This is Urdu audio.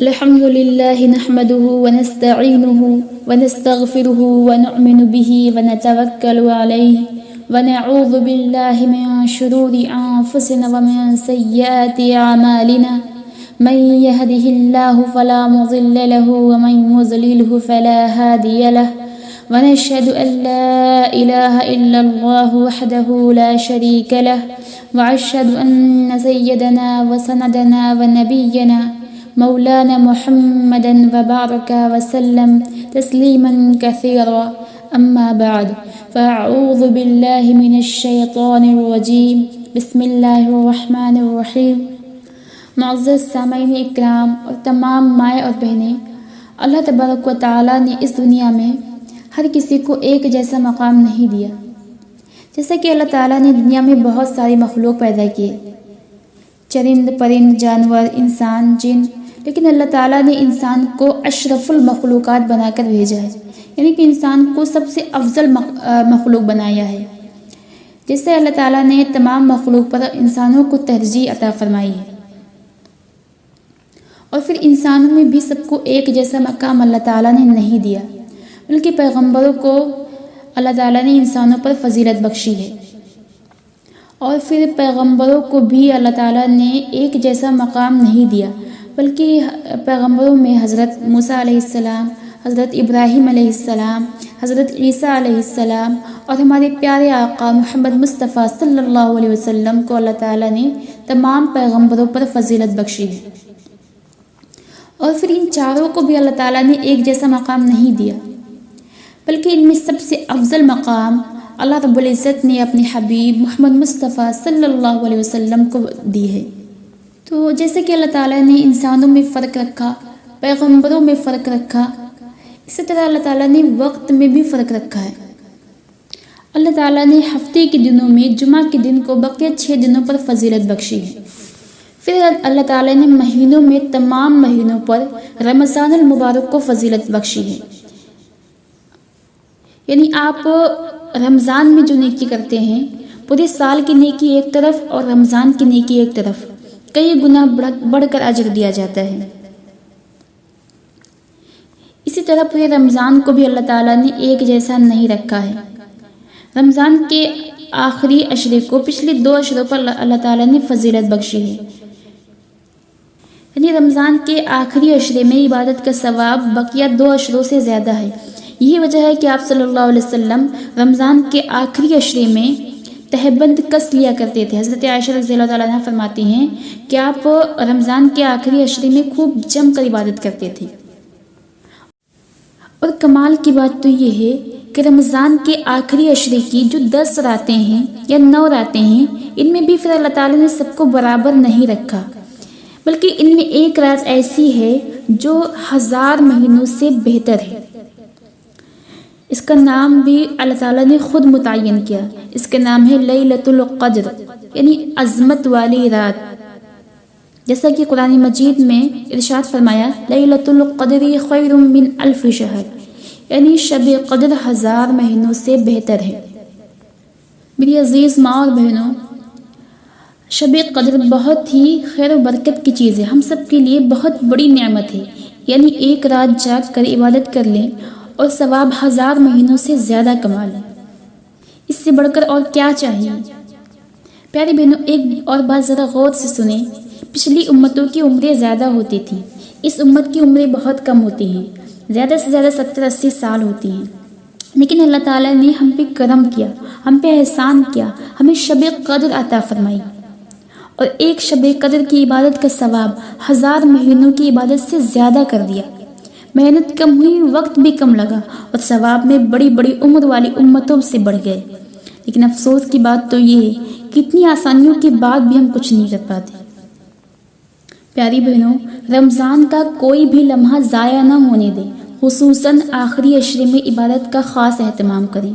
الحمد لله نحمده ونستعينه ونستغفره ونؤمن به ونتوكل عليه ونعوذ بالله من شرور أنفسنا ومن سيئات أعمالنا من يهده الله فلا مضل له ومن يضلله فلا هادي له ونشهد أن لا إله إلا الله وحده لا شريك له وأشهد أن سيدنا وسندنا ونبينا مولانا محمدا وبارك وسلم تسليما كثيرا أما بعد فأعوذ بالله من الشيطان الرجيم بسم الله الرحمن الرحيم. معزز سامعین اکرام اور تمام مائیں اور بہنیں، اللہ تبارک و تعالیٰ نے اس دنیا میں ہر کسی کو ایک جیسا مقام نہیں دیا. جیسا کہ اللہ تعالیٰ نے دنیا میں بہت ساری مخلوق پیدا کیے، چرند پرند جانور انسان جن، لیکن اللہ تعالیٰ نے انسان کو اشرف المخلوقات بنا کر بھیجا ہے، یعنی کہ انسان کو سب سے افضل مخلوق بنایا ہے. جیسے اللہ تعالیٰ نے تمام مخلوق پر انسانوں کو ترجیح عطا فرمائی ہے، اور پھر انسانوں میں بھی سب کو ایک جیسا مقام اللہ تعالیٰ نے نہیں دیا، بلکہ پیغمبروں کو اللہ تعالیٰ نے انسانوں پر فضیلت بخشی ہے. اور پھر پیغمبروں کو بھی اللہ تعالیٰ نے ایک جیسا مقام نہیں دیا، بلکہ پیغمبروں میں حضرت موسیٰ علیہ السلام، حضرت ابراہیم علیہ السلام، حضرت عیسیٰ علیہ السلام اور ہمارے پیارے آقا محمد مصطفیٰ صلی اللہ علیہ وسلم کو اللہ تعالیٰ نے تمام پیغمبروں پر فضیلت بخشی ہے. اور پھر ان چاروں کو بھی اللہ تعالیٰ نے ایک جیسا مقام نہیں دیا، بلکہ ان میں سب سے افضل مقام اللہ رب العزت نے اپنے حبیب محمد مصطفیٰ صلی اللہ علیہ وسلم کو دی ہے. تو جیسے کہ اللہ تعالیٰ نے انسانوں میں فرق رکھا، پیغمبروں میں فرق رکھا، اسی طرح اللہ تعالیٰ نے وقت میں بھی فرق رکھا ہے. اللہ تعالیٰ نے ہفتے کے دنوں میں جمعہ کے دن کو بقیہ 6 دنوں پر فضیلت بخشی ہے. پھر اللہ تعالیٰ نے مہینوں میں تمام مہینوں پر رمضان المبارک کو فضیلت بخشی ہے. یعنی آپ رمضان میں جو نیکی کرتے ہیں، پورے سال کی نیکی ایک طرف اور رمضان کی نیکی ایک طرف، کئی گنا بڑھ کر اجر دیا جاتا ہے. اسی طرح پورے رمضان کو بھی اللہ تعالیٰ نے ایک جیسا نہیں رکھا ہے. رمضان کے آخری عشرے کو پچھلے 2 عشروں پر اللہ تعالیٰ نے فضیلت بخشی ہے. یعنی رمضان کے آخری عشرے میں عبادت کا ثواب بقیہ 2 عشروں سے زیادہ ہے. یہی وجہ ہے کہ آپ صلی اللہ علیہ وسلم رمضان کے آخری عشرے میں تہبند کس لیا کرتے تھے. حضرت عائشہ رضی اللہ تعالیٰ عنہ فرماتی ہیں کہ آپ رمضان کے آخری عشرے میں خوب جم کر عبادت کرتے تھے. اور کمال کی بات تو یہ ہے کہ رمضان کے آخری عشرے کی جو 10 راتیں ہیں یا 9 راتیں ہیں، ان میں بھی پھر اللہ تعالیٰ نے سب کو برابر نہیں رکھا، بلکہ ان میں ایک رات ایسی ہے جو 1000 مہینوں سے بہتر ہے. اس کا نام بھی اللہ تعالیٰ نے خود متعین کیا. اس کا نام ہے لیلۃ القدر، یعنی عظمت والی رات. جیسا کہ قرآن مجید میں ارشاد فرمایا، لیلۃ القدر خیر من 1000 شہر، یعنی شب قدر 1000 مہینوں سے بہتر ہے. میری عزیز ماں اور بہنوں، شب قدر بہت ہی خیر و برکت کی چیز ہے، ہم سب کے لیے بہت بڑی نعمت ہے. یعنی ایک رات جاگ کر عبادت کر لیں اور ثواب 1000 مہینوں سے زیادہ کما لیں. اس سے بڑھ کر اور کیا چاہیے؟ پیاری بہنوں، ایک اور بات ذرا غور سے سنیں. پچھلی امتوں کی عمریں زیادہ ہوتی تھیں، اس امت کی عمریں بہت کم ہوتی ہیں، زیادہ سے زیادہ 70-80 سال ہوتی ہیں. لیکن اللہ تعالیٰ نے ہم پہ کرم کیا، ہم پہ احسان کیا، ہمیں شب قدر عطا فرمائی، اور ایک شب قدر کی عبادت کا ثواب 1000 مہینوں کی عبادت سے زیادہ کر دیا. محنت کم ہوئی، وقت بھی کم لگا، اور ثواب میں بڑی بڑی عمر والی امتوں سے بڑھ گئے. لیکن افسوس کی بات تو یہ ہے کہ اتنی آسانیوں کے بعد بھی ہم کچھ نہیں کر پاتے. پیاری بہنوں، رمضان کا کوئی بھی لمحہ ضائع نہ ہونے دیں، خصوصاً آخری عشرے میں عبادت کا خاص اہتمام کریں.